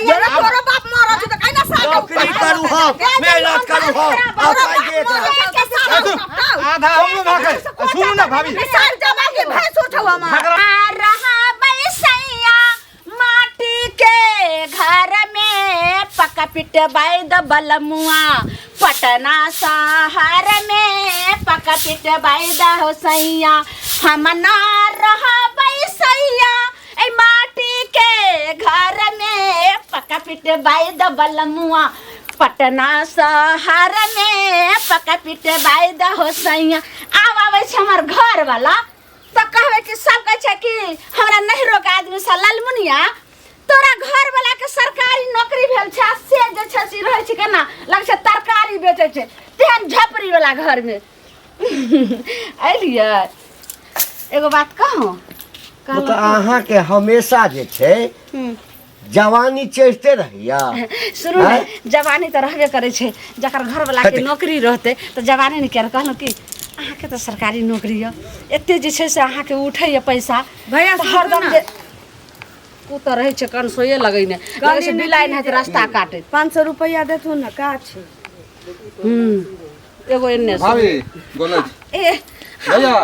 भैया तोरो बाप मरो त काहे ना साथ नौकरी करू हो मेहनत करू हो अब आइए आधा हम भागे सुनो ना भाभी साल जमा के भैंस उठवा मां रहा बैसैया माटी के घर में पका पिट बाई द बलमुआ पटना शहर में पका पिट बाई द होसैया हम ना रहा बैसैया ए माटी के घर में पका पिट बाई द बलमुआ पटना शहर में पका पिट बाई द होसैया आवे छ हमर घर वाला तो कहवे कि सब कहे छै कि हमरा नहीं रोक आदमी सा लालमुनिया तोरा घर वाला के सरकारी नौकरी भेल छै से जे छै से रहै छै केना लग छै तरकारी बेचै छै तेहन झपरी वाला घर में आइलिए एगो बात कहूं तो अहाँ के हमेशा जे छै जवानी चढ़ते रहिया शुरू में जवानी तो रहबे करे छै जकर घर वाला के नौकरी रहते तो जवानी नहीं कर कहलो कि अहाँ के तो सरकारी नौकरी है एते जे छै से अहाँ के उठै पैसा भैया हरदम जे उ तो रहे छै कन सोये लगै ने लगे छै बिलाइ ने रास्ता काटे 500 रुपया देथु न का छै एगो एने भाभी बोलै ए भैया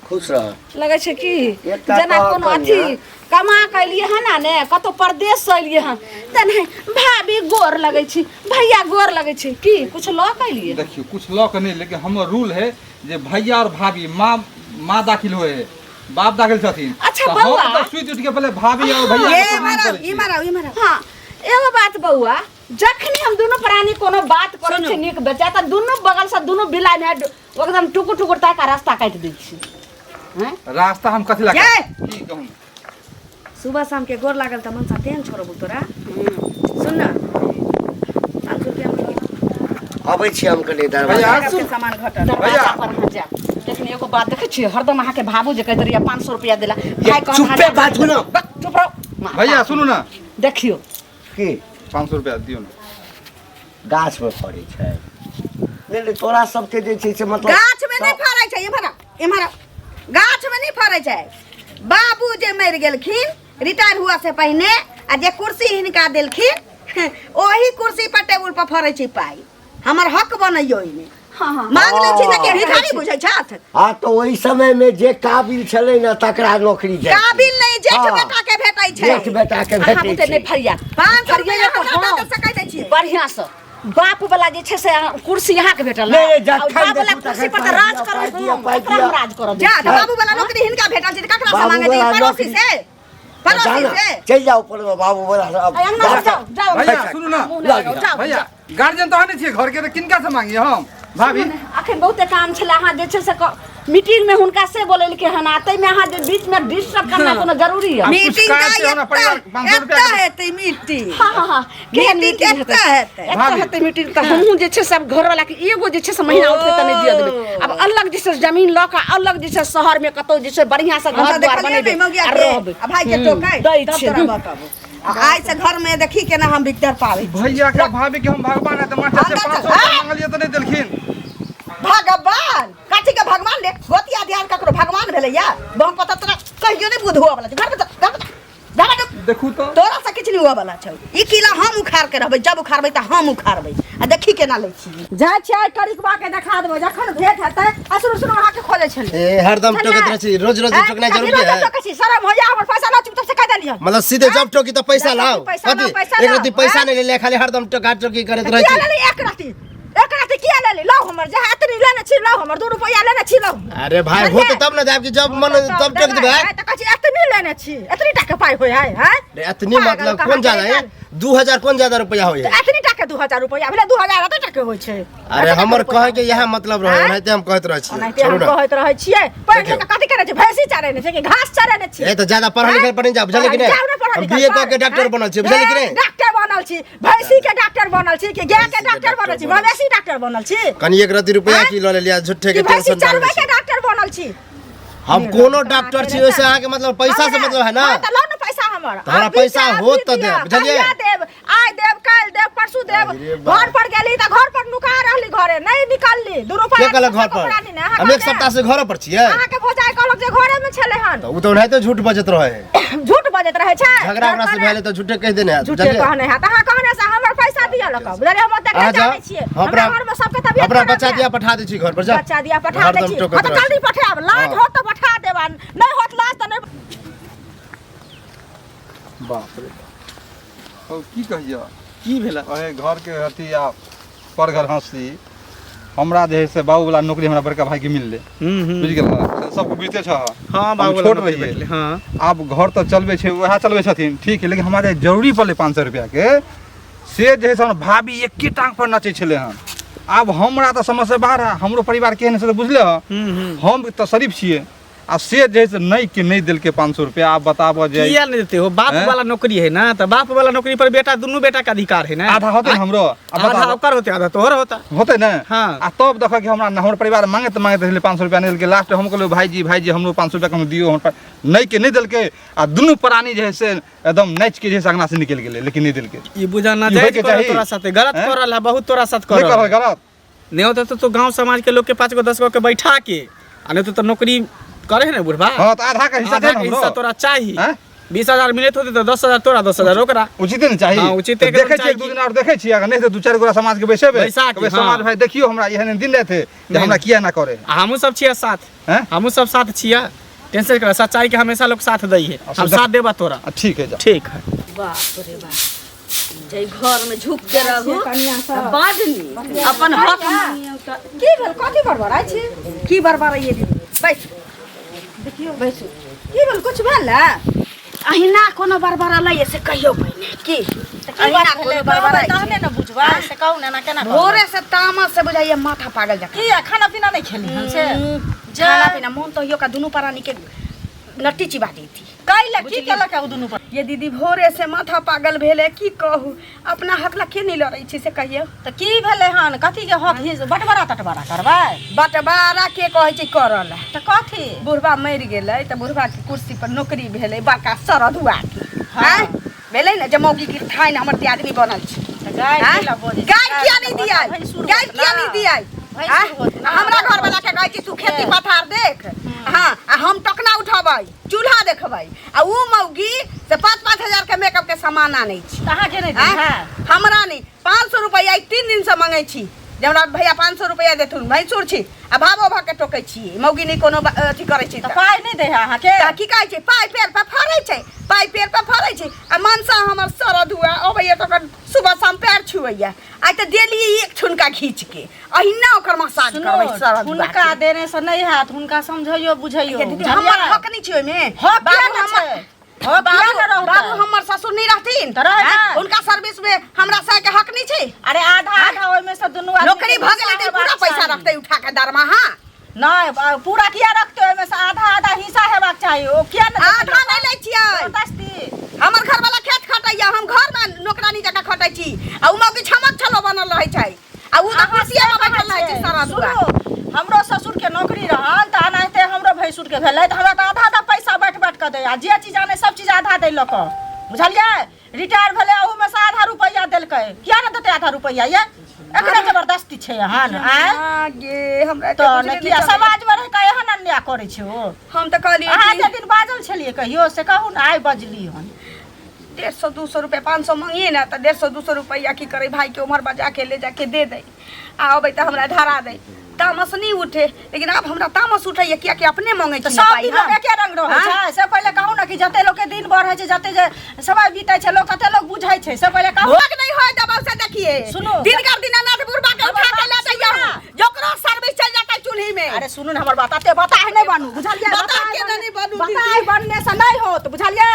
खुश रह लगे छै कि जना कोनो अथी कमा के लिए हना ने कतो प्रदेश से लिए हम त नहीं भाभी गोर लगे छी भैया गोर लगे छी की कुछ लो के लिए देखियो कुछ लॉ के नहीं लेकिन हमर रूल है जे भैया और भाभी माँ दाखिल होए है बाप दाखिल छथिन अच्छा बउआ तो स्वीट उठ के पहले भाभी और भैया के प्रणाम करै छी। ई मारा हां एगो बात बउआ जखनी हम दोनों प्राणी कोनो बात करै छी नीक बेचा त दोनों बगल से दोनों बिलाइ ने एकदम टुकुर टुकुर ता का रास्ता काट दै छी हैं रास्ता हम कथि लगा की कहूं सुबह शाम के गोर लागल त मनसा तेन छोड़बू तोरा सुन न 500 रुपया अबै छी हम कने भैया दरवाजा के सामान घटल दरवाजा पर हां जा लेकिन एगो बात देखे छी हरदम अहाँ के भाबू जे कहत रहिया 500 रुपया देला भाई कहत चुपे बात सुनो चुप रहो भैया सुनू ना देखियो की 500 रुपया दियो ना गाछ में पड़े छै नहीं तोरा सबके जे छै से मतलब गाछ में नहीं फरै छै इमहर गाछ में नहीं फरै छै बाबू जे मर गेलखिन रिटायर हुआ से पहले आ जे कुर्सी हिनका देलखिन ओही कुर्सी पर टेबुल पर फरै छै पाई हमर हक बनैयो इने मांग ले छी कि भिखारी बुझै छथ हां तो ओही समय में जे काबिल छलै ना तकरा नौकरी जाय काबिल नहीं जेठ बेटा के भेटै छै जेठ बेटा के भेटै छै नहीं फरिया 500 रुपया तो सकै दै छी बढ़िया से बाप वाला जे छै से कुर्सी यहाँ के भेटल नहीं बाप वाला कुर्सी पर त राज करो राज करो जा बाबू वाला नौकरी हिनका भेटल छै ककरा से मांगे दी पड़ोसी से चल जाओ पर बाबू बोला जाओ भैया सुनू ना भैया गार्जियन तो आने छिए घर के तो किनका से मांगिए हम भाभी अखन बहुते काम छले अहाँ जे छै से मीटिंग में हुनका से बोलल के हन आते में अहाँ जे बीच में डिस्टर्ब करना कोनो जरूरी है मीटिंग का होना पड़ेगा 500 रुपया हेतै मीटिंग हां केहन मीटिंग हेतै मीटिंग त हमहु जे छै सब घर वाला के एगो जे छै से महीना उठे त नहीं दिया देबे अब अलग जे छै जमीन ल के अलग जे छै शहर में कतो जे छै बढ़िया से घर द्वार बनेबे आ रहबे आ भाई के टोकाई तब तोरा बताबो आइ से घर में देखी केना हम बिकदर पावे भैया का भाभी के हम भगवान है तो मास्टर से 500 रुपया मांगलिए तो नहीं देलखिन भगवान काठी के भगवान ले गोतिया ध्यान ककरो भगवान भेलैया बम पता तोरा कहियो नहीं बुध हुआ वाला छै घर देखू तो तोरा से किछ नहीं हुआ वाला छै ई किला हम उखाड़ के रहबै जब उखाड़बै त हम उखाड़बै आ देखी केना लै छी जाय छै करिकबा के देखा देबै जखन भेट हेतै असुर सुनो अहाँ के खोले छले ए हरदम टोकत रहै छी रोज रोज टोकना जरूरी है टोकै छी शरम होया हमर पैसा ला चुप से कह देलियो मतलब सीधे जब टोकी तो पैसा लाओ कथि एक रति पैसा नहीं ले खाली हरदम टोका टोकी करत रहै छी एक रात किया ले लो हमर जहां एतनी लेने छी लो हमर 2 रुपया लेने छी लो अरे भाई हो तो तब ना देब कि जब मन तब टोक देबे त कछि एतनी लेने छी एतनी टका पाई होय है हैं रे एतनी मतलब कोन ज्यादा है 2000 कोन ज्यादा रुपया होय है एतनी टका 2000 रुपया भेले 2000 त टका होय छै अरे हमर कहे के यह मतलब रहे नहीं हम कहत रहै छी हम कहत रहै छियै पर कथि करे छै भैंसी चारे ने छै कि घास चारे ने छी ए तो ज्यादा पढ़ा लिखा पर नहीं जा बुझले कि नहीं हम बीए क के डॉक्टर बनल छी बुझले कि नहीं डॉक्टर बनल छी भैंसी के डॉक्टर बनल छी कि गाय के डॉक्टर बनल छी मवेशी डॉक्टर बनल छी कनी 1 रति रुपया की ले लिया झूठे के टेंशन चलबै के डॉक्टर बनल छी हम कोनो डॉक्टर छी ओसे आके मतलब पैसा से मतलब है ना त लो न पैसा हमर तोरा पैसा हो त दे बुझलिए देब आइ देब काल देब परसू देब घर पर गेली त घर पर नुका रहली घरे नहीं निकलली 2 रुपया के घर पर हम एक सप्ताह से घर पर छिए अहाँ के भोजाई कहलक जे घरे में छले हन तो उ तो नहीं तो झूठ बजत रहे झूठ बजत रहे छै झगड़ा हमरा से भेले तो झूठे कह देने है झूठे कहने है तहाँ कहने से हमर पैसा दिया लक बुझलिए हम तक नहीं जाने छियै हमरा घर में सबके तबियत अपना बच्चा दिया पठा दे छी घर पर जा बच्चा दिया पठा दे छी तो जल्दी पठाब लाज हो तो पठा देबा नहीं होत लाज तो नहीं बाप रे ओ की कहियो की भेला ओहे घर के अथी आ पर घर हंसी हमरा जे है से बाबू वाला नौकरी हमरा बड़का भाई के मिलले बुझ गेल सबको बुझते छ हां बाबू छोट रहिए हां आब घर तो चलबे छै वह चलबे छथिन ठीक है लेकिन हमारे जरूरी पड़ले 500 रुपया के से जे है से भाभी एके टांग पर नचे छले हन आब हमरा तो समस्या बाहर है हमरो परिवार केहन से बुझले हम तो शरीफ छिए आ से जे है से नहीं के नहीं दिल के 500 रुपया आप बताबो जे किया नहीं देते हो बाप वाला नौकरी है ना तो बाप वाला नौकरी पर बेटा दोनों बेटा का अधिकार है ना आधा होते हमरो आधा ओकर होते आधा तोहर होता होते ना हाँ। आ तब देखो कि हमरा हमर परिवार मांगे रहे 500 रुपया नहीं के लास्ट हम कहलो भाईजी हमरो 500 रुपया हम दियो हम नहीं के नहीं दिल के आ दुनू प्राणी जे है से एकदम नाच के जे संगना से निकल गेले लेकिन नहीं दिल के ई बुझाना जायज कर तोरा साथे गलत करल है बहुत तोरा साथ करल गलत नहीं होता तो गांव समाज के लोग के 5 गो 10 गो के बैठा के आ नहीं तो नौकरी करे है ना बुढ़वा हां तो आधा का हिस्सा दे हमरो हिस्सा तोरा चाहिए 20,000 मिलत होते तो 10,000 तोरा 10,000 ओकरा उचित नहीं चाहिए हां उचित देखे छी एक दो दिन और देखे छी अगर नहीं तो दो चार गोरा समाज के बैसेबे समाज भाई देखियो हमरा एहन दिन रहे थे जे हमरा किया ना करे हमहु सब छिया साथ हमहु सब साथ छिया टेंशन कर सच्चाई के हमेशा लोग साथ दई है हम साथ देबा तोरा ठीक है जा ठीक है बाप रे बाप जय घर में झुक के रहू बाजनी अपन हक की भेल कथि बरबराई छी की बरबराई दीदी बैठ देखियो बैठो की भेल कुछ भेल ना अहिना कोनो बरबरालै से कहियो पहिने की अहिना कोनो बरबराई तहने न बुझबा से कहू ना केना भोरे से तामस से बुझाइए माथा पागल जा की खाना पीना नहीं खेली हम से खाना पीना मन तो यो का दुनु प्राणी के नट्टी चिबा दी थी काइला की केला का दुनु पर ये दीदी भोरे से माथा पागल भेले की कहू अपना हक ला के नहीं लड़ै छी से कहियो त की भेले हन कथि के हक बटबरा तटबरा करबै बटबरा के कहै छी करल त कथि बुढ़वा मरि गेलै त बुढ़वा के कुर्सी पर नौकरी भेलै बड़का सरधुआ के हैं भेलै न जे मौगी की ठाइन हमर ते आदमी बनल छी गाय किया नहीं दिया गाय किया नहीं दिया हमरा घर वाला के कहै छी तू खेती पथार देख हां आ हम टकना उठबै चूल्हा देखबै आ उ मौगी से 5-5 हजार के मेकअप के सामान आनै छी कहां के नहीं दी हमरा नहीं 500 रुपया 3 दिन से मांगै छी जे हमरा भैया 500 रुपया देथुन भैंसुर छी आ भाबो भ के टोकै छी मौगी नहीं कोनो अथी करै छी त पाई नहीं दे अहाँ के त की कहै छी पाई पेड़ पर फरै छै पाई पेड़ पर फरै छै आ मनसा हमर सरद हुआ अबैया त सुबह शाम पैर छुवैया आई त देली एक छुनका खींच के अहिना ओकर मसाज करबै सरद हुनका देने से नहीं हाथ हुनका समझइयो बुझइयो हमर हक नहीं छै ओइ में हक बाबू हमर ससुर नहीं रहथिन उनका सर्विस में हमरा से के हक नहीं छै अरे आधा आधा ओइ में से दुनु नौकरी भ गेलै त पूरा पैसा रखतै उठा के दरमाहा नहीं पूरा किया रखते ओइ में से आधा आधा हिस्सा हेबाक चाहिए ओ किया आधा नहीं लै छियै हमर घर वाला खेत खटैया हम घर में नौकरानी जका खटै छी आ उ मौगी छमक छलो बनल रहै छै आ उ त कुर्सिया में बैठल रहै छै सारा दुआ हमरो ससुर के नौकरी रहल त अनाहिते हमरो भैंसुर के भेलै त हमरा त आधा आधा पैसा बैठ के दे आ जे चीज आने सब चीज आधा दे लक बुझलियै रिटायर भेलै ओहू में से आधा रुपया देलकै किया न देतै आधा रुपया ये एकरा जबरदस्ती छै हन आ गे हमरा त किया समाज में रह के एहन अन्याय करै छै ओ हम त कहली अहाँ जे दिन बाजल छलिए कहियो से कहू न आइ बजली हन 150-200 रुपया 500 मांगिए ना तो 150-200 रुपया की करे भाई के उमर बजा के ले जाके दे दे आबै त हमरा धरा दे तामस नहीं उठे लेकिन अब हमरा तामस उठे किया कि अपने मांगे छी सब दिन एके रंग रहै छै से पहिले कहू ना कि जते लोग के दिन बढ़ै छै जते जे समय बीतै छै लोग कते लोग बुझै छै से पहिले कहू भोग नहीं होय दबाव से देखिए सुनो दिन कर दीनानाथ बुढ़बा के उठा के ले दैया जोकरो सर्विस चल जाता चूल्ही में अरे सुनू न हमर बात आते बताए नहीं बनू बुझलिए बता के नहीं बनू बताए बनने से नहीं होत बुझलिए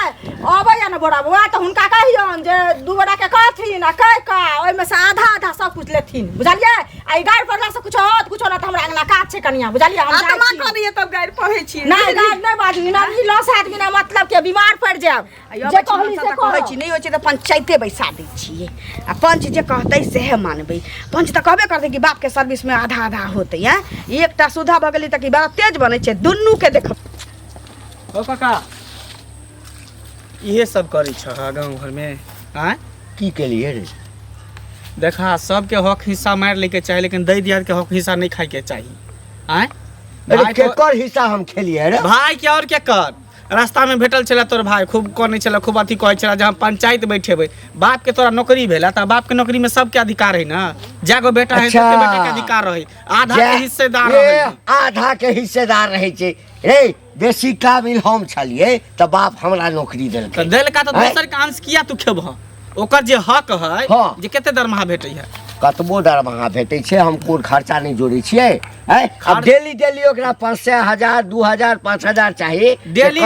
अबै न बड़ा बुआ त हुनका कहियन जे दू बड़ा के कहथिन आ कह का ओइ में से आधा आधा सब कुछ लेथिन बुझलिए आई गाड़ पड़ला से कुछ होत कुछ ना त हमरा अंगना काज छै कनिया बुझलिए हम जाय छी आत्मा करिए तब गाड़ पढ़ै छी नहीं गाड़ नहीं बाजू ना ई लस हाथ बिना मतलब के बीमार पड़ जाब जे कहली से कहै छी नहीं होय छै त पंचायते बैसा दै छिए आ पंच जे कहतै सेहे मानबै पंच त कहबे करतै कि बाप के सर्विस में आधा आधा होतै हैं एकटा सुधा भ गेली त कि बड़ा तेज बनै छै दुन्नू के देख ओ काका इहे सब करै छ गांव घर में आ की केलिए रे देखा सबके हक हिस्सा मार लेके चाहे लेकिन दई दियाद के हक हिस्सा नहीं खाए के चाहिए आय अरे केकर हिस्सा हम खेलिए रे भाई के और के कर रास्ता में भेटल छला तोर भाई खूब कने छला खूब अथी कहै छला जे हम पंचायत बैठेबै बाप के तोरा नौकरी भेला त बाप के नौकरी में सबके अधिकार है ना जागो बेटा है सबके बेटा के अधिकार रहे आधा के हिस्सेदार रहे आधा के हिस्सेदार रहे छे रे बेसी काबिल हम छलिए त बाप हमरा नौकरी देलकै त देलका त दोसर के अंश किया तू खेबह ओकर जे हक है जे कते दरमाहा भेटै है कतबो दरमाहा भेटै छै हम कोन खर्चा नहीं जोड़े छियै अब डेली ओकरा 500,000 2,000 5,000 चाहिए डेली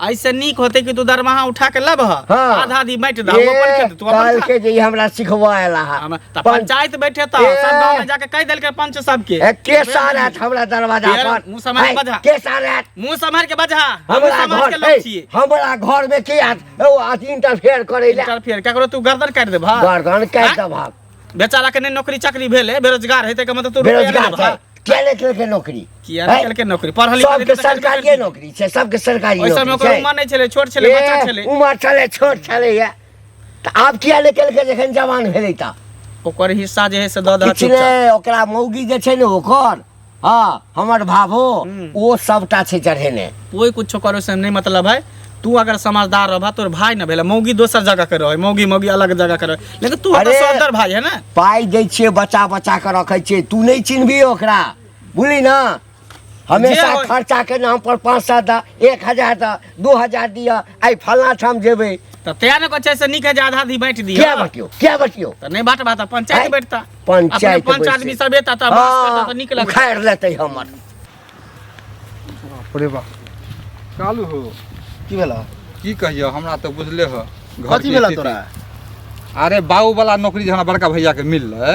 ऐसे नीक होते कि तू दरमाहा उठा के लब आधा आधी बांट द अपन के तू अपन के जे हमरा सिखवाएला त पंचायत बैठे त सब गांव में जाके कह देलके पंच सब के सारा हमरा दरवाजा पर मुंह संभाल के बजा के सारा मुंह संभाल के बजा हमरा घर में के इंटरफेयर करैला इंटरफेयर ककरो तू गर्दन काट दे भा गर्दन काट दे भा बेचारा के नौकरी चाकरी भेले बेरोजगार है त मतलब तू बेरोजगार है क्या लेके के नौकरी किया लेके के नौकरी पढ़ल लिखल सबके सरकारी नौकरी छै सबके सरकारी नौकरी ओइ समय ओकर उम्र नै छले छोट छले बच्चा छले उम्र छले छोट छले या त आब किया लेके के जखन जवान भेलै त ओकर हिस्सा जे है से द द पिछले ओकरा मौगी जे छै ने ओकर हां हमर भाभो ओ सबटा छै चढ़ेने कोई कुछ करो से नहीं मतलब है तू अगर समझदार रह तोर भाई न भेले मौगी दोसर जगह के रहे मौगी अलग जगह के रहे लेकिन तू तो सौंदर भाई है ना पाई दै छिए बच्चा के रखै छिए तू नहीं चिन्हबी ओकरा बुझली ना हमेशा खर्चा के नाम पर 500 द 1,000 द 2,000 दिया आई फलना ठाम जेबे त तैया न कछ से निक है आधा आधी बांट दिया क्या बटियो त नहीं बांटबा त पंचायत बैठता पंचायत पांच आदमी सब एता त बस करता त निक लग खैर लेतै हमर अरे बा कालू हो की भेला की कहियो हमरा त बुझले हो कथि भेला तोरा अरे बाऊ वाला नौकरी हमरा बड़का भैया के मिललै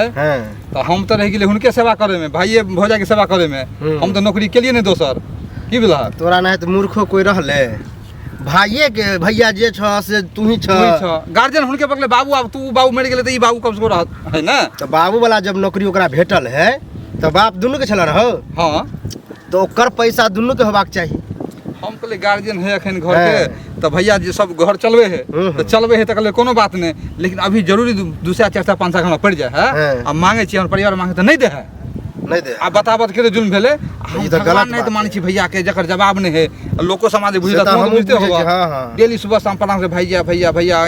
तो हम तो रह गेले हुनके सेवा करे में भाईए भौजा के सेवा करे में हम तो नौकरी के लिए नहीं दोसर की भेला तोरा नहीं तो मूर्खो कोई रहले भाईए के भैया जे छ से तू ही छ गार्जियन हुनके बगले बाबू अब तू बाबू मर गेले त ई बाबू कब से रहत है ना तो बाबू वाला जब नौकरी ओकरा भेटल है तो बाप दुनु के छला रहो हां तो ओकर पैसा दुनु के होबाक चाहिए हम कहले गार्जियन है अखन घर के तो भैया जी सब घर चलवे है तो चलवे है तो कहले कोनो बात नहीं लेकिन अभी जरूरी 200 400 500 हमरा पड़ जाए है अब मांगे छी हम परिवार मांगे तो नहीं दे है नहीं दे अब बताबत के जुल्म भेले ई तो गलत नहीं तो मानी छी भैया के जकर जवाब नहीं है लोको समाज बुझिला तो बुझते होगा डेली सुबह शाम प्रणाम से भैया भैया भैया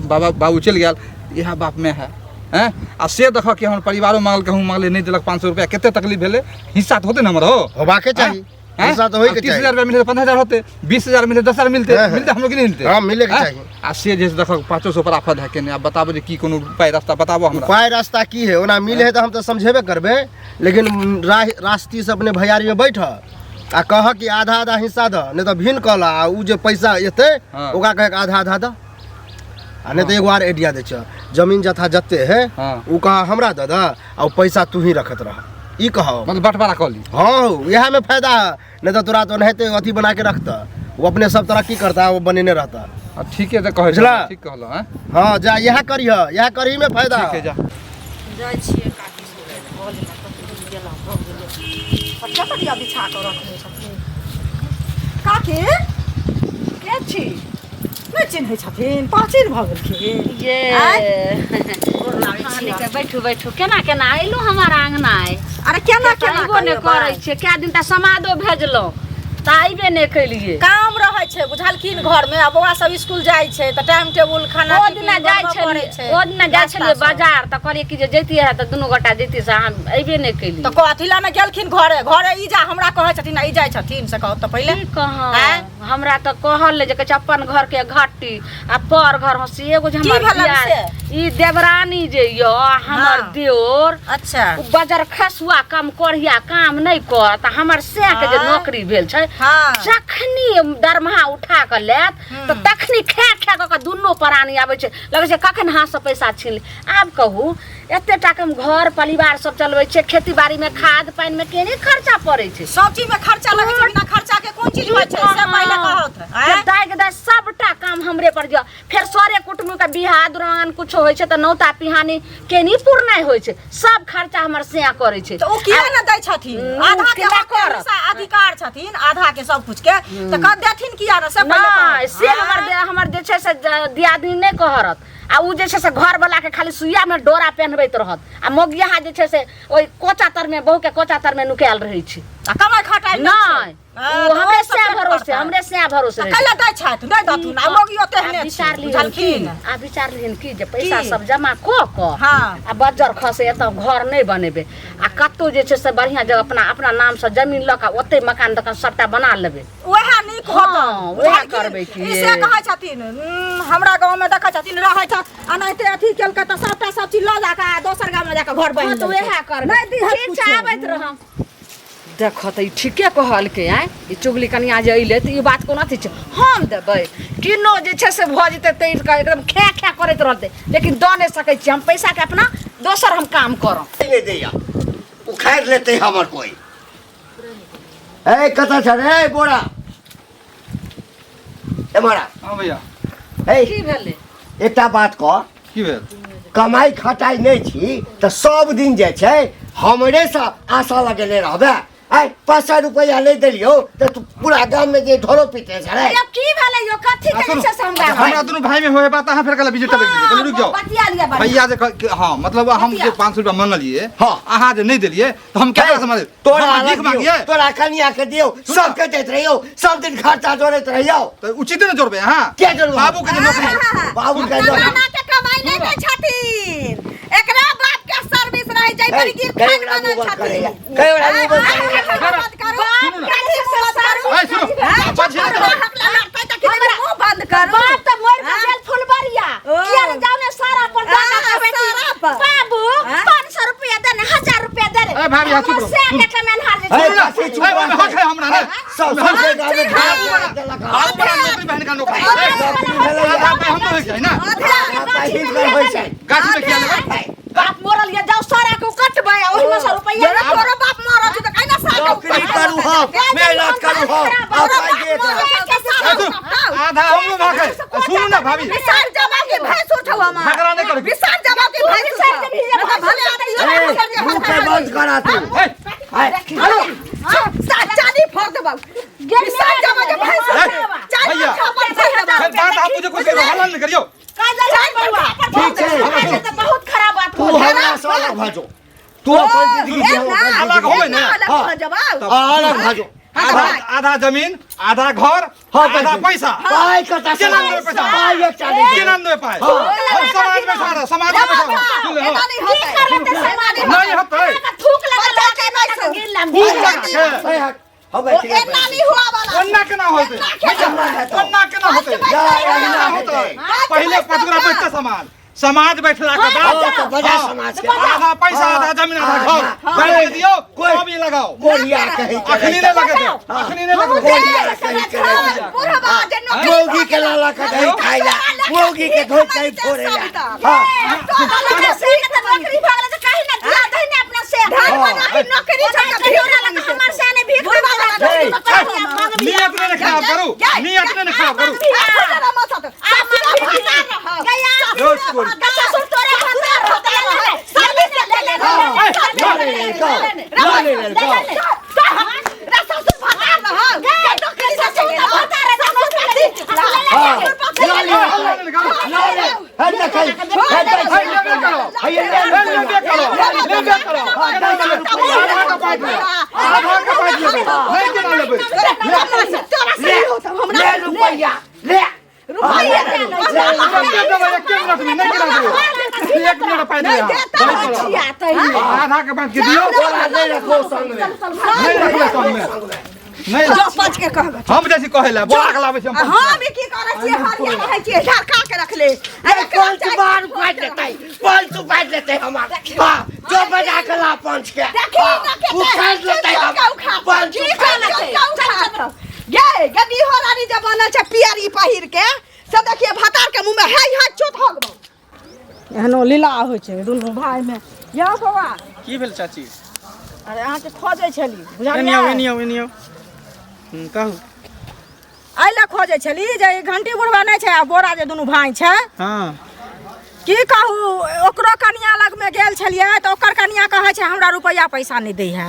बाबा बाबू चल गेल यह बाप में है हैं आ से देख के हम परिवारों मांगल कहूं मांगले नहीं देलक 500 रुपया केते तकलीफ भेले हिस्सा तो होते न हमरो होबा के चाहिए हिस्सा तो होई के चाहिए 30,000 मिले 15,000 होते 20,000 मिले 10,000 मिलते हम लोग नहीं मिलते हां मिले के चाहिए आ से जे देख 500 पर आफत है के ने अब बताबो जे की कोनो उपाय रास्ता बताबो हमरा उपाय रास्ता की है ओना मिले है तो हम तो समझेबे करबे लेकिन रास्ती से अपने भैयारी में बैठ आ कह कि आधा आधा हिस्सा द नहीं तो भिन्न कहला आ उ जे पैसा एते ओका कहे आधा आधा द आ नहीं तो एक बार आइडिया दे छ जमीन जथा जत्ते है उ कहा हमरा द द आ पैसा तू ही रखत रह ई कहो मतलब बंटवारा कर ली हां यह में फायदा नहीं तो तोरा तो नहते अथी बना के रखता वो अपने सब तरह की करता वो बनेने रहता ठीक है तो कहे ठीक कहलो हैं हां जा यह करिह यह करही में फायदा ठीक है जा जाय छिए काकी से बोले ना गेला भग गेले पट्टा पटिया बिछा के रखने छथिन काकी के छी नहीं चिन्है छथिन पाचिन भ गेलखिन ये बैठू बैठू केना केना आइलू हमारा आंगना अरे केना केना ने करे छे क्या दिन ता समादो भेजलो ताइबे ने कलिए काम रहै छै बुझलखिन घर में अब बौआ सब स्कूल जाय छै त टाइम टेबुल खाना ओ दिन जाय छै ओ दिन जाय छले बाजार त कहलिए कि जे जैती है त दुनु गोटा जैती से हम अइबे ने कली त कथिला ने गेलखिन घरे घरे ई जा हमरा कहै छथिन ई जाय छथिन से कहत त पहिले कहां हमरा त कहल जे के अपन घर के घाटी आ पर घर हसी एगो जे हमर ई देवरानी जे यो हमर देवर अच्छा बाजार खसुआ काम करिया काम नहीं कर त हमर से के जे नौकरी भेल छै जखनी दरमाहा उठा के लेत तो तखनी खा के दुनो प्राणी आबै छै लगे छै कखन हाथ से पैसा छीन ले आब कहू एते टाका में घर परिवार सब चलबै छै खेती बाड़ी में खाद पानी में केने खर्चा पड़ै छै सब चीज में खर्चा लगे छै बिना खर्चा के कोन चीज होय छै से पहिले कहत है दाय के दाय सबटा काम हमरे पर जा फिर सारे कुटुंब के बियाह दुरान कुछ होय छै त नौता पिहानी केनी पूर्णाय होय छै सब खर्चा हमर सेया करै छै त ओ किया न दै छथिन आधा के अधिकार छथिन आधा के सब कुछ के त क देथिन किया न से पहिले से हमर जे छै से दियादनी नै कहरत आ उ जे छै से घर वाला के खाली सुइया में डोरा पहनबैत रहत आ मोगिया जे छै से ओइ कोचा तर में बहु के कोचा तर में नुकायल रहै छै आ कमाई खटा काल नहीं वो हमरे से भरोसे रहे। कल दै छत नै दथुन आ लोग योते हने विचार बुझलखिन आ विचार लिहन की जे पैसा सब जमा क हाँ। आ बजर खसे त घर नहीं बनेबे आ कत्तो जे छै से बढ़िया जगह अपना नाम से जमीन ल के ओते मकान दुकान सबटा बना लेबे। ओहे नीक होत हाँ, ओहे करबै की ई से कहै छथिन हमरा गांव में देखै छथिन रहै छ अनाइते अथी केलकै त सबटा सब चीज ल जाके दोसर गांव में जाके घर बनि तो ओहे करबे नहीं दी ठीक छै आबैत रहम। देख त ई ठीके कहलकै आइ ई चुगली कनिया जे अइले त ई बात कोना थी छै हम देबै किनो जे छै से भ जेतै त एकदम खे करैत रहतै लेकिन द नहीं सकै छी हम पैसा के अपना दोसर हम काम करब। नहीं दैया उखाड़ लेते हमर कोई ए कथा छ रे बोरा ए मारा हाँ भैया ए की भेलै एकटा बात कह की भेल कमाई खटाई नहीं छी तो सब दिन जे छै हमरे से आशा लगेले रहबे। आई 500 रुपया ले देलियो तो तू पूरा गांव में जे ढोलो पीटे छ रे अब की भेलै यो कथी के छै से हमरा हमरा दोनों भाई में होए बात अहाँ फेर कल विजिट कल रुक जाओ बतिया लिया भैया जे हाँ मतलब हम जे 500 रुपया मांगलिए हाँ। अहाँ जे नहीं दिलिए तो हम क्या समझ तोरा हम भीख मांगिए तोरा कनिया के दियो सब के देत रहियो सब दिन खर्चा जोड़त रहियो तो उचित न जोड़बे हां क्या जोड़बे? बाबू के जे नौकरी बाबू के जो खाना के कमाई नहीं दै छथिन एकरा बाप के सर्विस रह जाय पर गिर खान बनै छथिन कई बड़ा मुंह करेगा बात करो कथी से करू ए सुनो पाछे हकला लड़तै त कि मुंह बंद करू बाप त मोर के गेल फुलबरिया किया न जाऊ ने सारा पर दाना देबे बाबू 500 रुपया दे 1000 रुपया दे ए भाभी हाथ चुप रहो। से के कमेन हार जे ए, छै बासी चुप रहो। हक है हमरा ने सब से गांव में भाग लगा आप बड़ा नौकरी बहन का नौकरी आधा पे हम तो है ना हित में होय छै गाछ में किया लगा बाप मोरल ये जाऊ सारा को कटबै ओहि में 100 रुपया जरा तोरो बाप मारत त काई ना साथ नौकरी करू हम मेहनत करू हम आप आइए आधा हमरो भाग है सुनो ना भाभी विशाल जमा के भैंस उठवा मा झगड़ा नहीं करो विशाल जमा के भैंस उठवा भले आदमी मुंह पे बंद करा तू हेलो चाली फोड़ दे बाबू विशाल जमा के भैंस उठवा चाली भैया खबर दे फिर बात आप मुझे कुछ हलाल नहीं करियो ठीक है तो बहुत खराब बात तू हमरा से अलग भाजो तू अपन जिंदगी जियो अलग होवे ना अलग भाजो आधा जमीन आधा घर आधा पैसा पाई कता से केना में पैसा पाई एक चालीस केना में पाए हम समाज में सारा समाज में बैठा सुन ले हो नहीं होता थूक लगा के गिर लम सही हट हो बैठी एना नहीं हुआ वाला वन्ना केना होते वन्ना केना होते पहले पटुरा बैठता समाज बैठला के बाद तो बड़ा समाज के आधा पैसा आधा जमीन आधा घर बैठ दियो कोई भी लगाओ गोलियां कहीं अखनी ने लगे अखनी ने लगे गोलियां कहीं करे पूरा जन्म मोगी के लाला का दही खाइला मोगी के धोई कहीं फोड़ेला हां नौकरी भागले तो काहे ना दिया दहने अपना से नौकरी छोड़ के भिड़ा लगा हमर से ने भीख नियत ने खराब करू नियत ने खराब करू रोज को आधा के बाद के दियो नहीं रखो संग में नहीं जो पच के कहबे हम जैसे कहेला बोला के लाबे हम हम की करे छी हरिया रहे छी ढका के रख ले अरे पंच बार काट लेते पंच काट लेते हमार हां जो बजा के ला पंच के वो काट लेते पंच ये गदी हो रानी जमाना छ पियरी पहिर के से देखिए भतार के मुंह में हाय हाय चोट हो गबो एहनो लीला होय छै दुनु भाई में या बाबा की भेल चाची अरे अहाँ के खोजै छली एनियो कहू आइला खोजै छली जे घंटी बुढ़वा नै छै आ बोरा जे दुनु भाई छै हां की कहू ओकरो कनिया लग में गेल छलिए तो ओकर कनिया कहै छै हमरा रुपया पैसा नहीं दै है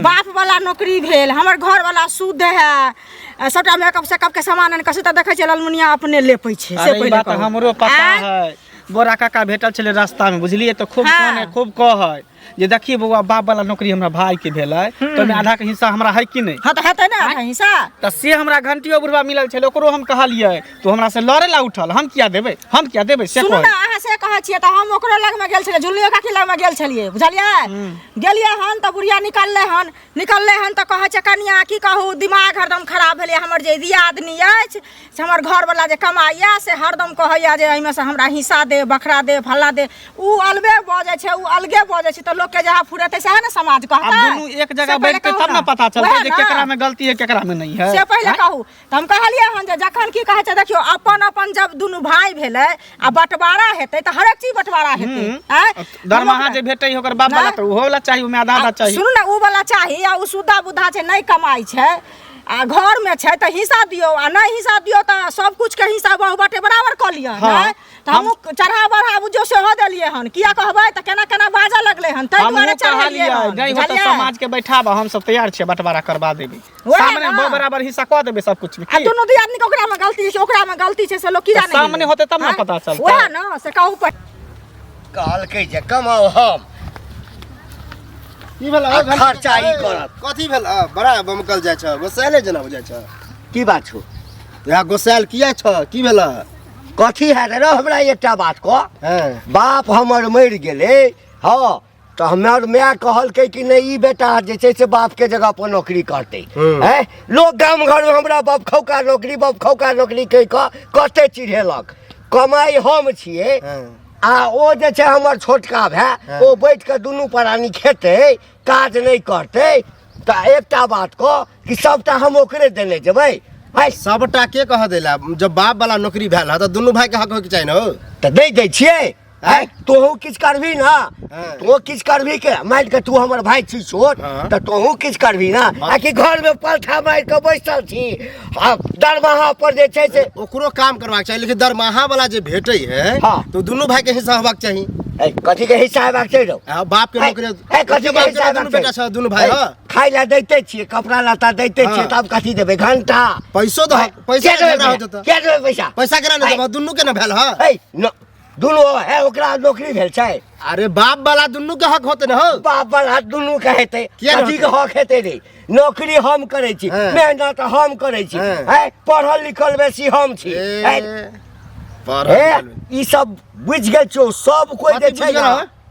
बाप वाला नौकरी भेल हमर घर वाला शुद्ध है सबटा मेकअप सेकअप के सामान कसे त देखै छै ललमुनिया अपने लेपै छै से पहिले बात हमरो पता है बोरा काका भेटल छले रास्ता में बुझलिए तो खूब कहे जे देखिए बउआ बाप वाला नौकरी हमरा भाई के भेलै तो में आधा के हिस्सा हमरा है कि नहीं। हाँ तो हेतै ना आधा हिस्सा। तो से हमरा घंटियो बुढ़वा मिलल छलै ओकरो हम कहलिए तो हमरा से लड़े ला उठल हम किया देबै से सुनू कह। ना अहाँ से कहै छियै तऽ हम ओकरो लग में गेल छलियै झुलियो काकी लग में गेल छलियै बुझलियै। गेलियै हन तऽ बुढ़िया निकललै हन तऽ कहै छै कनिया की कहू दिमाग हरदम खराब भेलै हमर जे दियादनी अछि से हमर घर वाला जे कमाइया से हरदम कहैया जे एहिमे से हमरा हिस्सा दे बखरा दे फल्ला दे। उ अलगे बजै छै उ अलगे बजै छै तऽ लोग के जहाँ फुरेतै सएह ने समाज कहतै। अब दुनू एक जगह बैठते तब ना पता चलतै जे केकरा में गलती है केकरा में नहीं है। से पहिले कहू तऽ हम कहलियै हन जे जखन की कहै छै देखियौ अपन जब दुनू भाई भेलै आ बंटवारा हेतै तऽ हरेक चीज बंटवारा हेतै। दरमाहा जे भेटै ओकर बाप वाला तऽ ओहो वाला चाही ओमे आधा चाही। सुनू ना उ वाला चाही आ उ सुधा बुधा छै नहीं कमाई छै आ घर में छै तऽ हिस्सा दियौ आ नहीं हिस्सा दियौ तऽ सब कुछ के हिस्सा बहु बटे बराबर क लियौ। हाँ, तऽ हम चढ़ा बढ़ा बुझो सेहो देलियै हन किया कहबै तऽ केना बाजा लगलै हन तै दुआरे चढ़लियै हन। नहीं हो तो समाज के बैठाबा हम सब तैयार छियै बंटवारा करवा देबे ओहे सामने ना। बराबर हिस्सा क देबे सब कुछ में। आ दुनू दियादनी के ओकरा में गलती छै ओकरा में गलती छै से लोग की जाने सामने होते तब ना पता चलतै। ओहे ना से कहू पर कहलकै जे कमाओ हम की भेल आ खर्चा ई करब। कथी भेल बड़ा बमकल जाइ छ गोसाले जना हो जाइ छ की बात छौ या गोसाल किया छ की भेल कथी है रे हमरा एकटा बात कह। हैं बाप हमर मरि गेलै हाँ तऽ हमर माय कहलकै कि नहीं ई बेटा जे छै से बाप के जगह पर नौकरी करतै। हैं लोग गाम घर में हमरा बाप खौका नौकरी कहि कऽ कते चिढ़ेलक। कमाई हम छियै आ ओ जे छै हमर छोटका भाय ओ बैठ के दुनू प्राणी खेतै काज नहीं करतै तऽ एकटा बात कह कि सबटा हम ओकरे देने जेबै। भाई सबटा के कह देला जब बाप वाला नौकरी भेल ह त दुनू भाई के हक होके चाहिए न तऽ दे दै छियै। तोहू किछु करबही ना तो किछु करबही के मारि के तू हमर भाई छी छोट तऽ तोहू किछु करबही ना आ कि घर में पलथा मारि के बैसल छी आ दरमाहा पर जे छै से ओकरो काम करबाक चाहिए लेकिन दरमाहा वाला जे भेटै है हाँ। तो दुनू भाई के हिस्सा होबाक चाहिए। कथी के हिस्सा हेबाक छै रौ बाप के नौकरी कथी के हिस्सा दुनू बेटा छ दुनू भाई ह खाइ ला दैते छियै कपड़ा लत्ता दैते छियै तब कथी देबै घंटा पैसो दो पैसा के हो जत के देबै पैसा पैसा केना न देब दुनू के न भेल ह दुनू है ओकरा नौकरी भेल छै। अरे बाप वाला दुनू के हक होते न हो बाप वाला दुनू के हेतै किया कथी के हक हेतै रे नौकरी हम करै छी मेहनत हम करै छी पढ़ल लिखल बेसी हम छी। ई सब बुझ गेल छौ सब कोई जे छै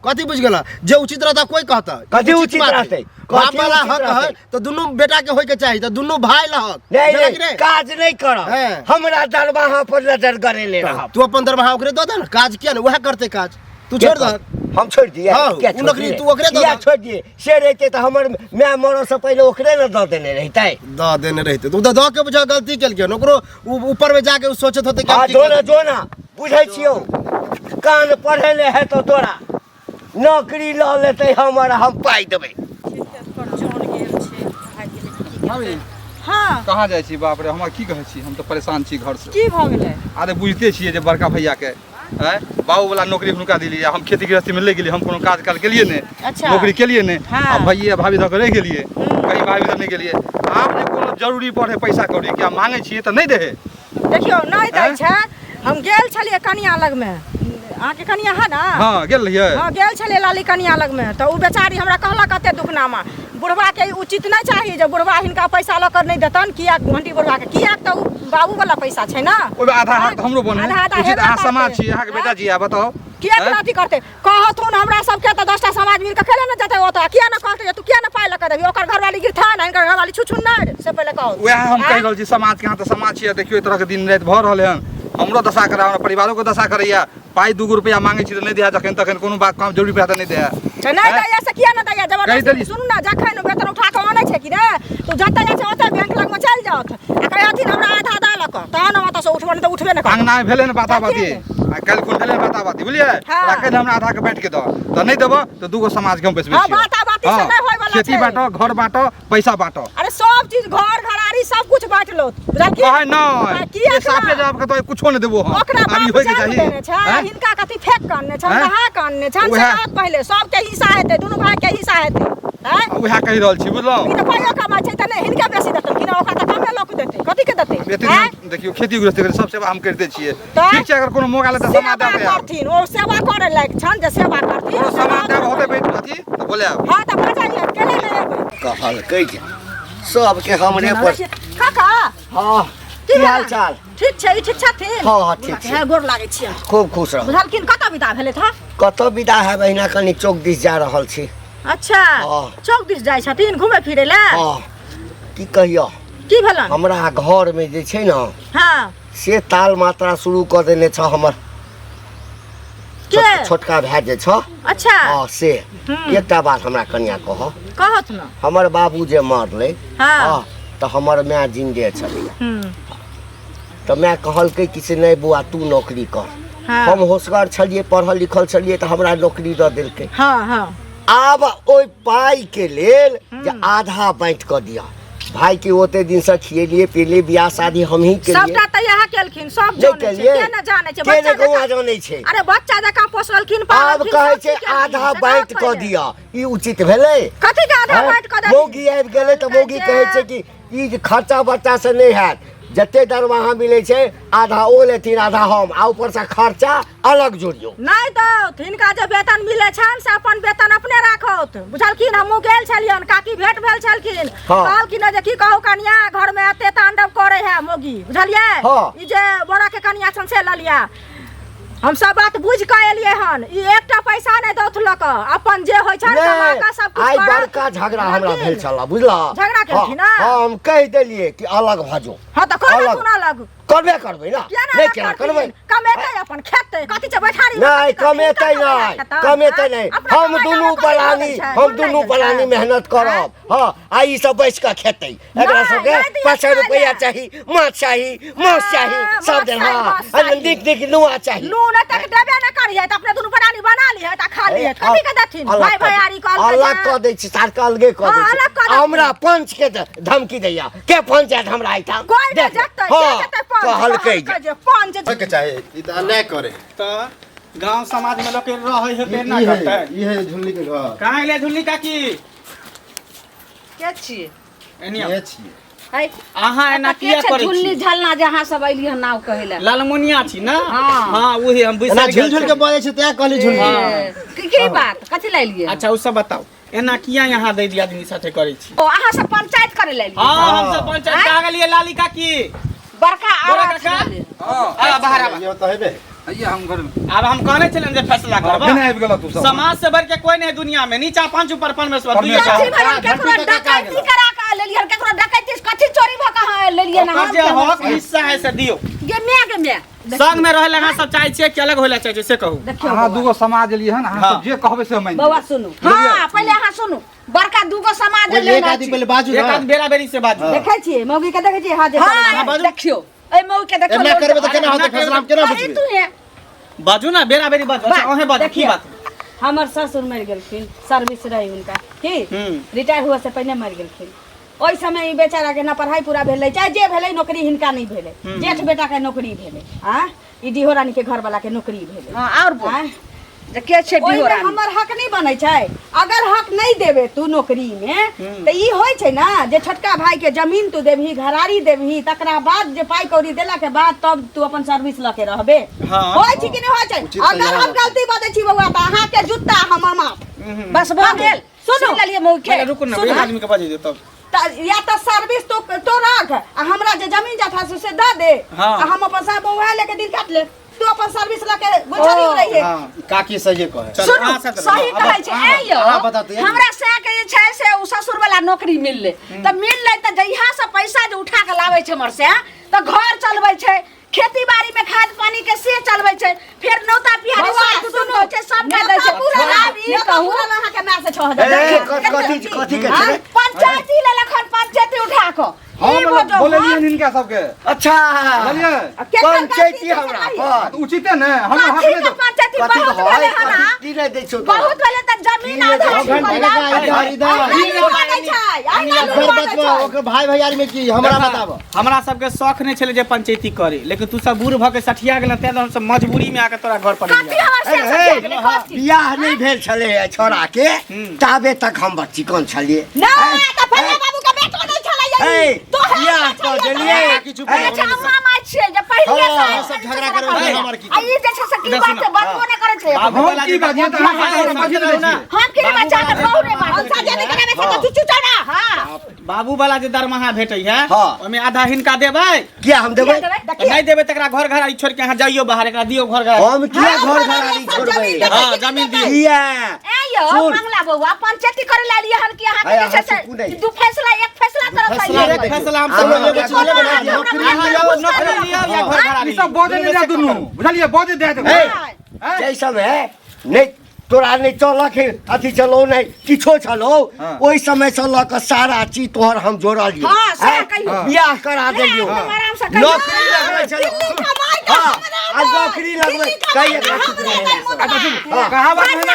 कथी बुझ गेल जे उचित रहता कोई कहता कथी उचित रहतै बाप वाला हक है तो दुनू बेटा के होय के चाहिए तो दुनू भाई ला हक नहीं काज नहीं करब हमरा दरमाहा पर नजर गरेले रहब। तू अपन दरमाहा ओकरे दे दे न काज किया न वह करते काज तू छोड़ दे हम छोड़ दिए क्या नौकरी तू ओकरे दे दे छोड़ दिए से रहते तो हमर मैं मरो से पहले ओकरे न दे देने रहते दे देने रहते तू दे के बुझा गलती केलके ओकरो ऊपर में जाके उ सोचत होते हां जोना बुझै छियो कान पढ़ेले है तो तोरा नौकरी ल लेते हमरा हम पाई देबै। हाँ कहाँ जाइ छी बाप रे हमरा की कहै छी हम तो परेशान छी घर से। की भ गेलै अरे बुझते छियै जे बड़का भैया के बाबू वाला नौकरी हुनका दिलियै हम खेती गृहस्थी में ले गेलियै हम कोनो काज काल केलियै ने अच्छा। नौकरी केलियै ने हाँ। आ भैया भाभी धऽ के रहि गेलियै कहीं भाभी धऽ नहीं गेलियै आब जे कोनो जरूरी पड़े पैसा कौड़ी क्या मांगे छियै तऽ नहीं दे देखियो नहीं दै छै। हम गेल छलियै कनिया लग में अहाँके कनिया है ना हाँ गेल रहियै हाँ गेल छलियै लाली कनिया लग में तो उ बेचारी हमरा कहलक कते दुखनामा बुढ़वा के उचित नहीं चाहिए जे बुढ़वा हिनका पैसा ल कर नहीं देतन किया घंटी बुढ़वा के किया तो बाबू वाला पैसा छै ना ओइ आधा हाथ हमरो बने आधा उचित हेबे अहाँ करतै। समाज छी अहाँ के बेटा जी बताओ किया के अथी करते कहथुन हमरा सबके तो 10टा समाज मिल के खेले न जते ओता किया न कहते तू किया न पाई ल कर देबी ओकर घरवाली गिरथा न हिनकर घरवाली छुछुन्नर से पहले कहो वह हम कह रहल छी समाज के यहाँ तो समाज छियै देखियो तरह के दिन रात भ रहले हन हमरो दशा करा हमरा परिवारों को दशा करैया पाई 2 रुपया मांगे छी तो नहीं दिया जखन तखन कोनो बात काम जरूरी पड़ता नहीं दिया नहीं दैया से किया न दैया जबरदस्ती सुन ना जखन वेतन उठा के आनै छै कि रे तू जतै जाइ छै ओतै बैंक लग में चल जात आ कहै हथिन हमरा आधा दा लक तहन हम ओतऽ से उठबे न त उठबे न कर अंगना में भेले न बाता बाती आ कल खुन भेले बाता बाती बुझलिए राखे न हमरा आधा के बैठ के दो तो नहीं देबो तो दूगो समाज के हम बेचबे हां बाता बाती से नहीं होय वाला छै खेती बाटो घर बाटो पैसा बाटो अरे सब चीज घर घरारी सब कुछ बांट लो कहे न ये साफे जवाब के तो कुछो न देबो हम ओकरा अभी होय के चाहिए हिनका कथी फेक करने छै कहा करने छै हम से पहले सब के हिस्सा हेतै दुनू भाई के हिस्सा हेतै हैं उहे कहि रहल छी बुझलौ ई तो पाइयो कमाइ छै त नहीं हिनका बेसी देतन कि ओकरा त कमे लोक देतै कथि के देतै बेटी हैं? देखियो खेती गृहस्थी करे सब सेवा हम करते छियै तऽ? ठीक छै अगर कोनो मौका ले त सेवा समाज दे यार करथिन ओ सेवा करे लायक छन जे सेवा करथिन कोनो समाज दे होते बेटी अथी त बोले आब हां त बजाइए केले ले एबै कहल कहि के सबके हमरे पर काका हाँ की हाल चाल ठीक छै ई ठीक छथिन हाँ, हाँ, ठीक छै। है गोर लागै छियै खूब खुश रह बुझलखिन कतऽ विदा भेलै था कतऽ विदा है बहिना कनी चौक दिस जा रहल छी अच्छा हाँ। चौक दिस जाइ छथिन घुमै फिरै लए हाँ की कहियो की भेलन हमरा घर में जे छै न हाँ से ताल मात्रा शुरू कर देने छ हमर के छोटका भाई जे छ अच्छा हाँ से एकटा बात हमरा कनिया कह कहत न हमर बाबू जे मरले हाँ तो हमर माँ जिंदे छलै हम्म, तो मैं कहलकै कि से नहीं बुआ तू नौकरी कर हाँ हम होशगर छलिए पढ़ल लिखल छलिए तो हमरा नौकरी दऽ देलकै हाँ हाँ आब ओइ पाई के लेल जे आधा बांट कऽ दिया भाई के ओते दिन से खिएलिए पिएलिए बियाह शादी हम ही केलिए सबटा तऽ यहाँ केलखिन सब नहीं जानै छै केलिए के न जानै छै के बच्चा ने गौआ जकाँ- जानै छै अरे बच्चा जकाँ पोसलखिन आब पाललखिन, कहै सब छै चीज केलखिन, आधा से बांट गलत कऽ भेलै। दिया ई उचित भेलै कथी के आधा हैं? बांट कऽ देलखिन? मौगी आबि गेलै तऽ मौगी कहै छै कि ई जे खर्चा बच्चा से नहीं हैत जते दरमाहा मिलै छै आधा ओ लेथिन आधा हम आ ऊपर से खर्चा अलग जोड़ियो नहीं तो हिनका जे वेतन मिले छन से अपन वेतन अपने राखत बुझलखिन हमहूँ गेल छलियन काकी भेंट भेल छलखिन हाँ। कहलखिन जे की कहू कनिया घर में एते तांडव करे है मोगी बुझलियै हाँ। ई जे बड़ा के कनिया छन से ल लिया हम सब बात बुझ के एलिए हन ई एकटा पैसा नहीं दौथ लक अपन जे होय छन कमा के सब कुछ आइ करत। बड़का झगड़ा हमरा बुझलखिन? भेल छला बुझला झगड़ा केलखिन हाँ, ना? हाँ, हम कहि देलिए कि अलग भजो हाँ तो कहना अलग। सुना लग करबे करबै ना किया नहीं ना केना करबै कमेतै अपन खेतै कथी छै बैठारी नहीं कमेतै नहीं कमेतै नहीं हम दुनू पलानी हम दुनू पलानी मेहनत करब हाँ आ ई सब बैस के खेतै एकरा नहीं, सबके नहीं दिया 500 रुपया खाइले। चाही माछ चाही माछ चाही हाँ, सब माछ दिन चाही, हाँ माछ चाही। नीक नीक नुआ चाही नून तक देबे न करिए त अपने दुनू परानी बना लिए त खा लिए कथी के देथिन भाई भैयारी कॉल अलग कऽ दै छी सारके अलगे कऽ हाँ, दै अलग कऽ छी दै छी। हमरा पंच के धमकी दैया के पंचायत हमरा आइता कोई नहीं जतै हाँ जतै पंच कहलकै जे पंच के चाहे ई त अन्याय करे तऽ गांव समाज में लोग रहे है पेड़ ना ई करते है ई है झुल्ली के घर कहाँ ले झुल्ली काकी के छियै एनिया ये छियै है अहाँ एना के किया छै करै झुल्ली छी झलना जहाँ सब अइली हन नाव कहै लए लालमुनिया छी ना हाँ। हाँ वही हम एना बिसर झुल गेल झुल छी। के बजे छै तें कहली झुल्ली की बात कथी ला एलियै अच्छा उ सब बताओ एना किया यहाँ दै दिया आदमी साथे करै छी ओ अहाँ सब पंचायत करे ला एलियै हाँ हम सब पंचायत आ गेलिए लाली काकी बड़का बड़ा आवाज काका? सुनलियै। आ बाहर आबा ये तो हेबे आइए हम घर में अब हम कहने चले जे फैसला करबा केना आबि गेला तू सब समाज से बढ़ के कोई नहीं दुनिया में नीचा 5 ऊपर परमेश्वर दुनिया कथी का भेल केकरो डकैती करा के लेलियै केकरो डकैती कथी चोरी भ के लेलियै ना ओकर जे हक हिस्सा है से दियो गे मैं संग में रहले हां सब चाहे छियै कि अलग होइला चाहे से कहू देखियो अहाँ दूगो समाज एलिए हन अहाँ हाँ। सब जे कहबै से मानि बौआ सुनू हाँ पहले अहाँ सुनू बड़का दूगो समाज कोई ले एक आदमी पहले बाजू एक ना आदमी बेरा बेरी से बाजू देखै छियै मौगी के देखै छियै हाथ जे हाँ, बाजू। देखियो ए मौगी के देखियो एना करबे त केना होतै एना फैसला हम केना अरे बुझबे तू है बाजू ना बेरा बेरी बाजू अच्छा ओहे बाजू की देखिए, बात हमर ससुर मर गेलखिन सर्विस रही उनका की रिटायर हुआ से पहले मर गेलखिन ओहि समय ई बेचारा के ना पढ़ाई पूरा भेलै चाहे जे भेलै नौकरी हिनका नहीं भेलै जेठ बेटा के नौकरी भेलै हां ई डिहोरानी के घर वाला के नौकरी भेलै हां और बोल जे के छै डिहोरानी हमर हक नहीं बनै छै अगर हक नहीं देबे तू नौकरी में त ई होय छै ना जे छोटका भाई के जमीन तू देबही घरारी देबही तकरा बाद जे पाई कौड़ी देला के बाद तब तू अपन सर्विस ल के रहबे हाँ। होय छै कि नहीं होय छै अगर हम गलती बजै छी बउआ त अहाँ के जुत्ता हमर माफ बस भ गेल सुन लेलिए मौगी के पहले रुकू ना एक आदमी के बाजू दे तब या तो सर्विस तो रख आ हमरा जे जमीन जाथा से दे दे हाँ। आ हम अपन साहब मोबाइल लेके दिन काट ले तू अपन सर्विस लेके गुजरी रही है काकी सही कहे चल सुनो अहाँ से तो सही बताओ। कहै छै ए यो अहाँ बताउ तऽ। हमरा से के जे छै से उ ससुर वाला नौकरी मिलले त मिलले त जहिया से पैसा जे उठा के लावे छै हमर से त घर चलबै छै खेती बाड़ी में खाद पानी के से चलबै छै फिर नौता पिहारी सब सुनो छै सब के दै छै पूरा लाभ ई कहू अहाँ के मार से 6000 कथी के छै पंचायती ले लखन पंचायती उठा के हम बोललिए इनका सबके अच्छा बुझलिए पंचायती हमरा पर उचिते ने हम हक कथी नहीं के दो पंचायती कथी बहुत कहै भेले हना कथी की नहीं दै छौ बहुत भेले त जमीन आधा ओकर भाई भैयारी में की हमरा बताबो। हमरा सबके शौक नहीं छले जे पंचायती करे, लेकिन तू सब बूढ़ भ के सठिया गेल त हम सब मजबूरी में आके तोरा घर पर ले बियाह नहीं भेल छले छोरा के ताबे तक हम बच्ची कोन छलिए बाबू का बेटा नहीं छले तो बियाह कर देलिए किछु अच्छा मामा छिए जे पहिले सब झगड़ा करे हमर की आई जे छै से की बात छै बनबो नहीं करे छै हम की बात त हम के बच्चा के बहु रे बात साजे नहीं करे से तो चुचू चढ़ा हां बाबू वाला जे दरमाहा भेटै है हाँ। ओमे आधा हिनका देबै क्या हम देबै नहीं देबै तकरा घर घरारी छोड़ के यहां जाइयो बाहर, एकरा दियो घर घर। हम किया घर घरारी छोड़बै हां जमीन दियो किया ए यो मंगला बउआ पंचायती करे ला लिया हन कि यहां के जे छै दू फैसला एक फैसला तरफ एक चाहिए फैसला हम सब नौकरी लिया या घर घरारी ई सब बोझे नहीं जा दुनु बुझलिए बोझे दे दे जैसा है नहीं तोरा नहीं चलक अथी चलो नहीं किछो चलो ओई समय से ल के सारा चीज तोहर हम जोड़ा लियो हां सही कहियो बियाह करा देलियो आराम से कहियो नौकरी लगबै चलो हां आज नौकरी लगबै कहिए कहां बात है ना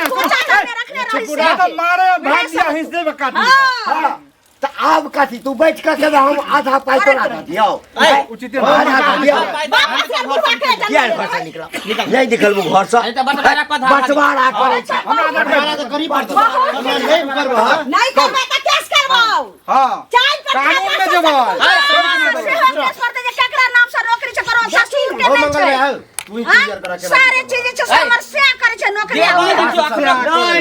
तो मारे भाग दिया हिस्से में काट दिया तो अब कथी तू बैठ के कहबे हम आधा पाई तोरा दे दियो उचित आधा दियो बाबा से बुढ़ा के किया घर से निकला नहीं निकलबो घर से बंटवारा करे छै हमरा तो करी पड़तो हमरा नहीं करबो नहीं करबे त केस करबो हां चाल पर कानून में जेबै छोड़ते जे केकरा नाम से नौकरी छ करो ससुर के ओ नहीं मंगल छै तू ही क्लियर करा के सारे चीज छ समस्या करे छ नौकरी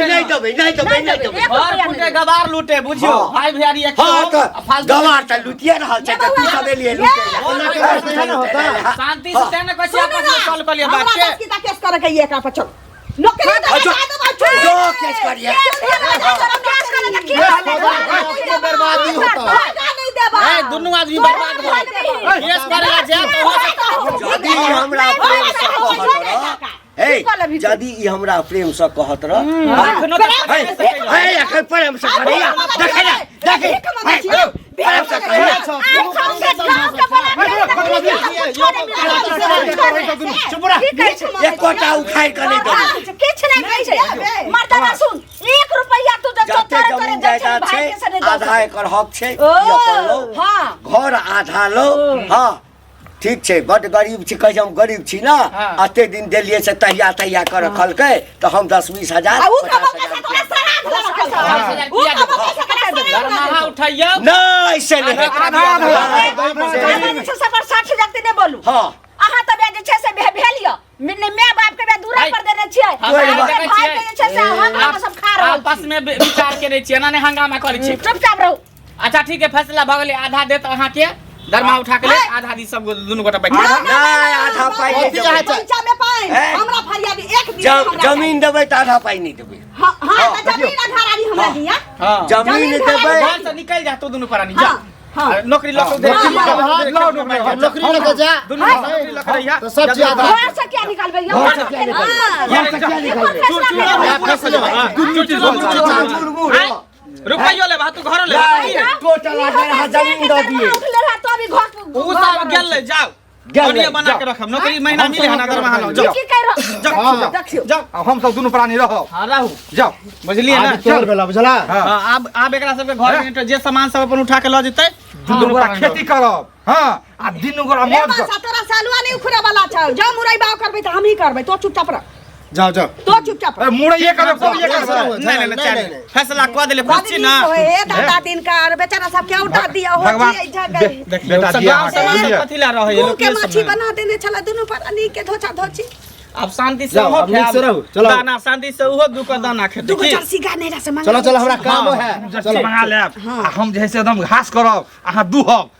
नहीं देबै घर फुटे गवार लूटे बुझियो भाई भैयारी एक हां तो गवार त लुटिए रहल छै त तू सब लिए लुटे शांति से तेने कैसे आपस में सॉल्व कर लिया बात के की केस करे के ये का पर चल नौकरी तो जो केस करिए बर्बादी होता नहीं देबा ए दोनों आदमी बर्बाद हो केस करेला जे तो हो सकता यदि हमरा प्रेम से कहत रह यदि ई हमरा प्रेम से कहत रह एखन प्रेम से करिया देखे प्रेम से करिया एकोटा उखाड़ के नहीं देबै किछ नहीं कहै छै मर्दाना सुन 1 रुपया तू जे जते चोरा करे जमीन जायदाद छै आधा एकर हक छै हां घर आधा लो हाँ ठीक छै बड गरीब छी कहे हम गरीब छी ना अते दिन देलिए से तहिया कर रखलकै तो हम 10-20 हजार दरमाहा उठाइयो नहीं ऐसे नहीं सब 60 जगती नहीं बोलू हाँ अहाँ तब जे छै से भेलियो मिने माय बाप के दूरा पर देने छियै भाई के जे छै से हम सब खा रहल आपस में विचार करे छियै ना, नहीं हंगामा करे छियै। चुपचाप रहू। अच्छा ठीक है फैसला भ गेलै, आधा देत अहाँ के दरमा उठा के ले, आधा दी सब दुनु गोटा बैठ नहीं आधा पाई नहीं देबै पैसा में पाई हमरा फरियादी एक दिन जमीन देबै त आधा पाई नहीं देबै हां हां त जमीन आधा रानी हमरा दिया हां जमीन देबै घर से निकल जा तू दुनु परानी जा नौकरी लग दे नौकरी लग जा दुनु नौकरी लग रही है तो सब चीज आधा घर से क्या निकालबे घर से क्या निकालबे रुपयो ले बा तू घर ले टोटल आधा जमीन दे दिए तो अभी घर ऊ सब गेल ले जाओ बढ़िया बना के रखम नौकरी महीना मिले हना दरमाहा लो जाओ की कह रहो देखियो जाओ हम सब दुनु प्राणी रहो हां रहू जाओ बुझलिए ना तोर बेला बुझला हां अब एकरा सब के घर में जे सामान सब अपन उठा के ल जेतै दुनु गोरा खेती करब हां आ दिनु गोरा मौज कर 17 सालवा नहीं उखरे वाला छ जो मुरई बाव करबे त हम ही करबे तो चुपचाप रह जाओ जाओ तो चुपचाप रह मुड़े ये करे को ये करे नहीं फैसला क देले खुद छी ना ए दादा दिन का बेचारा सब क्या उठा दिया हो जी जगह बेटा दिया कथि ला रहे मुंह के माछी बना देने छला दोनों पर नी के धोचा धोची अब शांति से हो चलो दाना शांति से उहो दू का दाना खेते तू चल सिगा नहीं रस चलो चलो हमरा काम है चलो मंगा ले हम जे है से एकदम घास करब अहाँ दूहब